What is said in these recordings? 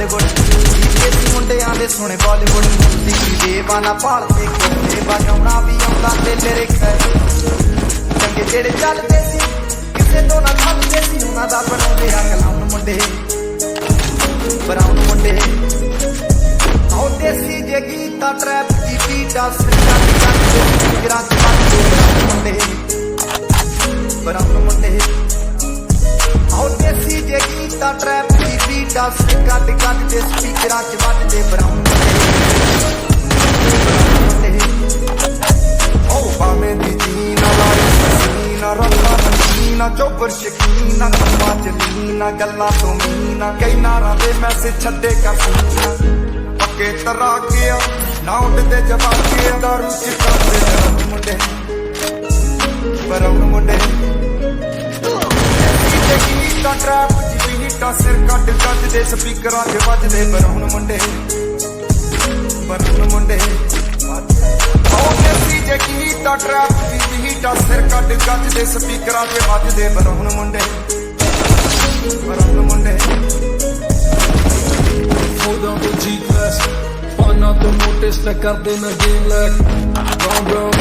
ਬਾਲੀਵੁੱਡ ਦੇਸੀ ਮੁੰਡਿਆਂ ਦੇ ਸੋਹਣੇ ਬਾਲੀਵੁੱਡ ਦਿੱਲੀ ਦੇ ਬਾਨਾ ਭਾਲਦੇ ਕੋਲੇ ਵਜਾਉਣਾ ਵੀ ਆਉਂਦਾ ਤੇ ਲਿਰਿਕਸ ਚੰਗੇ ਜਿਹੜੇ ਚੱਲਦੇ ਸੀ ਕਿਸੇ ਤੋਂ ਨਾ ਥੱਕਦੇ ਸੀ ਉਹਨਾਂ ਦਾ ਬਣਾਉਂਦੇ ਆ ਕਲਾਮ ਮੁੰਡੇ ਬਰਾਉਨ ਮੁੰਡੇ ਆਉ ਦੇਸੀ ਜੇ ਗੀਤਾ ਟਰੈਪ ਦੀ ਬੀਟਾ ਸਰਕਾਰੀ ਗਰਾਂ ਚ ਵੱਜਦੇ ਮੁੰਡੇ ਬਰਾਉਨ ਮੁੰਡੇ ਆਉ ਦੇਸੀ ਜੇ ਗੀਤਾ ਟਰੈਪ ਦੀ ਬੀਟਾ ਸਰਕਾਰੀ ਦੇ ਸਪੀਕਰਾਂ ਚ ਵੱਜਦੇ ਬਰਾਉਨ ਮੁੰਡੇ ਓ ਬਾਵੇਂ ਦੀ ਜੀਨਾ ਲਾਈ ਸੀਨਾ ਰੱਖਾ ਮੀਨਾ ਚੋਬਰ ਸ਼ਕੀਨਾ ਕੰਮਾਂ ਚ ਲੀਨਾ ਗੱਲਾਂ ਤੋਂ ਮੀਨਾ ਕਈ ਨਾਰਾਂ ਦੇ ਮੈਸੇਜ ਛੱਡੇ ਕਰ ਸੀਨਾ ਪੱਕੇ ਤਰਾ ਗਿਆ ਨਾ ਉੱਡਦੇ ਜਵਾਬ ਗਿਆ ਦਾਰੂ ਚ ਕਰਦੇ ਮੁੰਡੇ ਬਰਾਉਨ ਮੁੰਡੇ ਗੀਤਾ ਟਰੈਪ ਦੀ ਬੀਟਾ ਸਿਰ ਕੱਟ ਕੱਟਦੇ ਸਪੀਕਰਾਂ 'ਚ ਵੱਜਦੇ ਬਰਾਉਨ ਮੁੰਡੇ ਆਉ ਦੇਸੀ ਜੇ ਗੀਤਾ ਟਰੈਪ ਦੀ ਬੀਟਾ ਸਿਰ ਕੱਟ ਕੱਟਦੇ ਸਪੀਕਰਾਂ 'ਚ ਵੱਜਦੇ ਬਰਾਉਨ ਮੁੰਡੇ Hold on to G-Class Find out the notice that ਕਰਦੇ ਨਾ game like Brown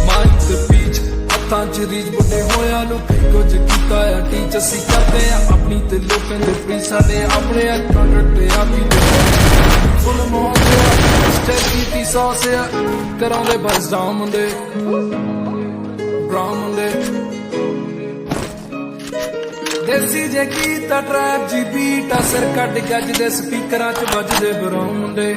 Mind the beach ਹੱਥਾਂ 'ਚ ਰੀਚ ਬੁੱਢੇ ਹੋਇਆ ਨੂੰ ਕਈ ਕੁਝ ਕੀਤਾ ਆ ਟੀਚ ਅਸੀਂ ਕਰਦੇ ਆ ਆਪਣੀ ਤੇ ਲੋਕਾਂ ਦੇ ਫਰੀ ਸਾਡੇ ਆਪਣੇ ਕੰਟਰੈਕਟ ਤੇ ਆਪੀ ਫੁੱਲ ਮੋਹਬਤ ਸਟੇਜ ਕੀਤੀ ਸੌਸ ਆ ਕਰਾਉਂਦੇ ਬਸ ਡਾਊਨ ਮੁੰਡੇ ਬਰਾਊਨ ਮੁੰਡੇ ਦੇਸੀ ਜੇ ਗੀਤਾ ਟਰੈਪ ਜੀ ਬੀਟਾ ਸਿਰ ਕੱਢ ਗੱਜਦੇ ਸਪੀਕਰਾਂ 'ਚ ਵੱਜਦੇ ਬਰਾਉਨ ਮੁੰਡੇ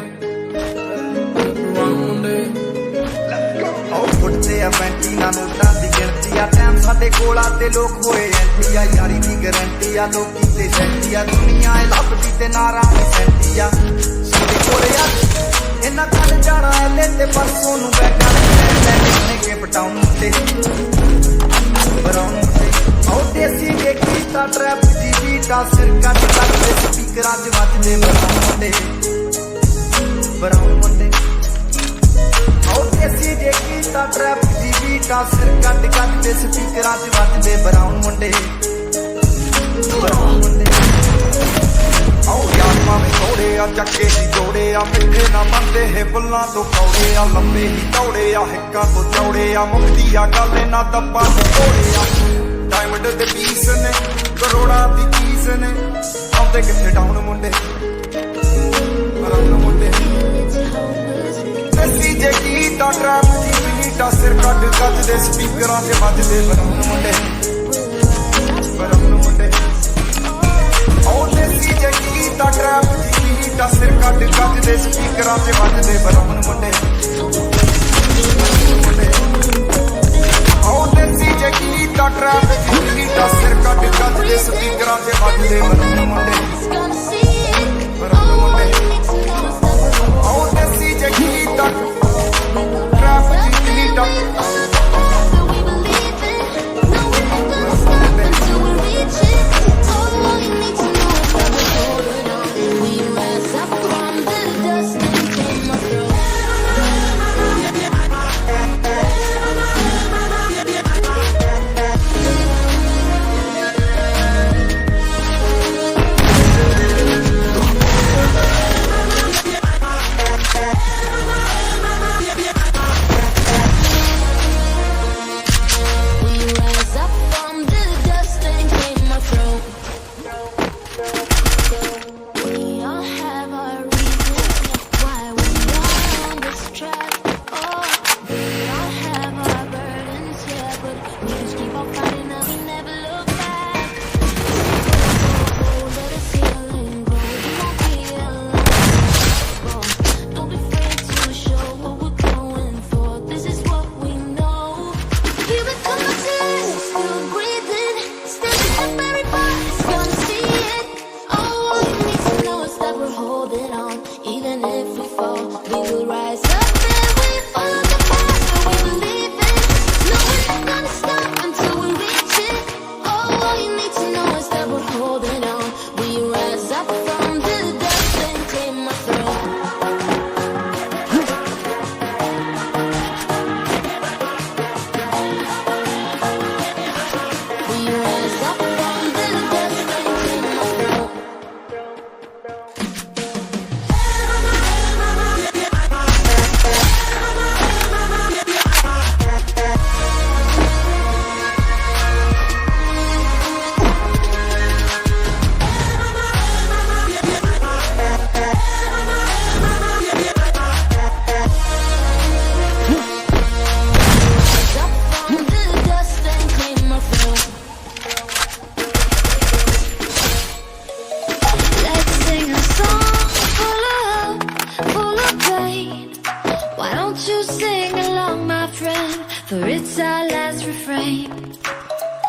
ਆਉ ਫੁੱਟਦੇ ਆ ਪੈਂਟੀਆਂ ਨੋਟਾਂ ਦੀ ਗਿਣਤੀ ਆ ਟਾਈਮ ਸਾਡੇ ਕੋਲ ਆ ਤੇ ਲੋਕ ਹੋਏ ਐਂਟੀ ਆ ਯਾਰੀ ਦੀ ਗਰੰਟੀ ਆ ਲੋਕੀ ਤੇ ਸੈਂਟੀ ਆ ਦੁਨੀਆ ਇਹ ਲੱਭਦੀ ਤੇ ਨਾਰਾ ਸੈਂਟੀ ਆ ਸਾਡੇ ਕੋਲੇ ਆ ਇਹਨਾਂ ਕੱਲ ਜਾਣਾ ਐਲੇ ਤੇ ਪਰਸੋਂ ਨੂੰ ਬੈਠਾ ਲੈ ਕੇ ਪਟਾਉਣ ਮੁੰਡੇ ਬਰਾਉਨ ਮੁੰਡੇ ਆਉ ਦੇਸੀ ਜੇ ਗੀਤਾ ਟਰੈਪ ਦੀ ਬੀਟਾ ਸਿਰ ਕੱਟ ਕੱਟਦੇ ਸਪੀਕਰਾਂ 'ਚ ਵੱਜਦੇ ਬਰਾਉਨ ਮੁੰਡੇ ਆਉ ਦੇਸੀ ਜੇ ਗੀਤਾ ਟਰੈਪ ਦੀ ਬੀਟਾ ਸਿਰ ਕੱਟ ਕੱਟਦੇ ਸਪੀਕਰਾਂ 'ਚ ਵੱਜਦੇ ਬਰਾਉਨ ਮੁੰਡੇ ਆਉ ਯਾਰ ਮਾਵੇਂ ਥੋੜੇ ਆ ਚੱਕੇ ਹੀ ਜੋੜੇ ਆ ਮਿੱਠੇ ਨਾ ਮੰਨਦੇ ਹੈ ਬੁੱਲਾਂ ਤੋਂ ਕੌੜੇ ਆ ਲੰਬੇ ਹੀ ਦੌੜੇ ਆ ਹਿੱਕਾਂ ਤੋਂ ਚੌੜੇ ਆ ਮੁਕਤੀ ਆ ਗੱਲ ਨਾ ਦੱਬਾਂ ਤੋਂ ਤੋੜੇ ਆ ਡਾਇਮੰਡ ਦੇ ਪੀਸ ਨੇ ਕਰੋੜਾਂ ਦੀ ਚੀਜ਼ ਨੇ ਆਉਂਦੇ ਕਿੱਥੇ ਡਾਊਨ ਮੁੰਡੇ ਬਰਾਉਨ ਮੁੰਡੇ ਦੇਸੀ ਜੇ ਗੀਤਾ ਟਰੈਪ ਦੀ ਬੀਟਾ ਸਿਰ ਕੱਟ ਕੱਟਦੇ ਸਪੀਕਰਾਂ 'ਚ ਵੱਜਦੇ ਬਰਾਉਨ ਮੁੰਡੇ ਆਉ ਦੇਸੀ ਜੇ ਗੀਤਾ ਟਰੈਪ ਦੀ ਬੀਟਾ ਸਿਰ ਕੱਟ ਕੱਟਦੇ ਸਪੀਕਰਾਂ 'ਚ ਵੱਜਦੇ ਬਰਾਉਨ ਮੁੰਡੇ ਆਉ ਦੇਸੀ ਜੇ ਗੀਤਾ ਟਰੈਪ ਦੀ ਬੀਟਾ ਸਿਰ ਕੱਟ ਕੱਟਦੇ ਸਪੀਕਰਾਂ 'ਚ ਵੱਜਦੇ ਬਰਾਉਨ ਮੁੰਡੇ ਆਉ ਦੇਸੀ ਜੇ Gita trap the beta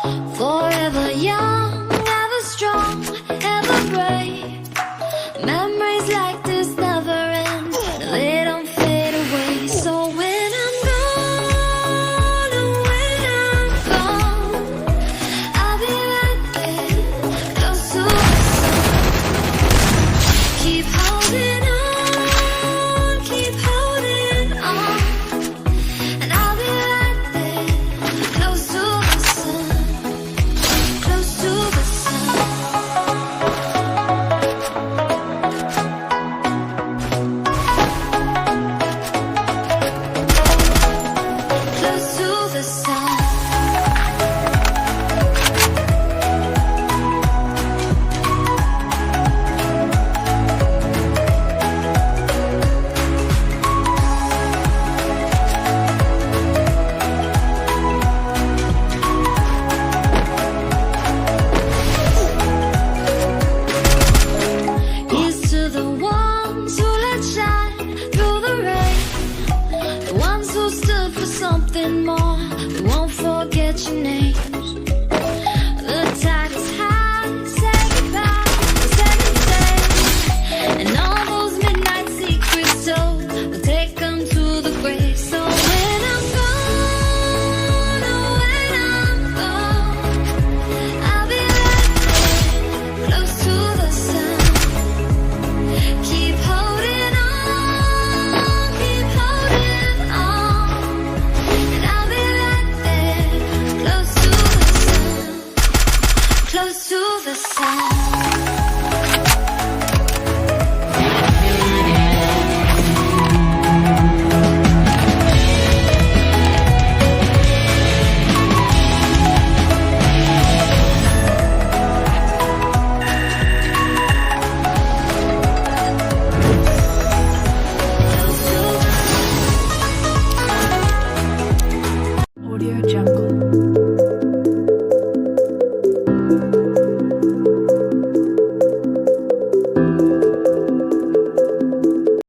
Forever young, ever strong, ever brave. Memories like this never end, they don't fade away. So when I'm gone, oh, when I'm gone, I'll be right there, close to the sun. Keep holding on, keep holding on, and I'll be right there, close to the sun, close to the sun. Close to the sun. Here's to the ones who let shine through the rain, the ones who stood for something more. We won't forget your names. The tide is high, say goodbye, set it sail, and all those midnight secrets told, we'll take them to the grave. So when I'm gone, oh, when I'm gone, I'll be right there, close to the sun. Keep holding on, keep holding on, and I'll be right there, close to the sun, close to the sun. Audio Jungle.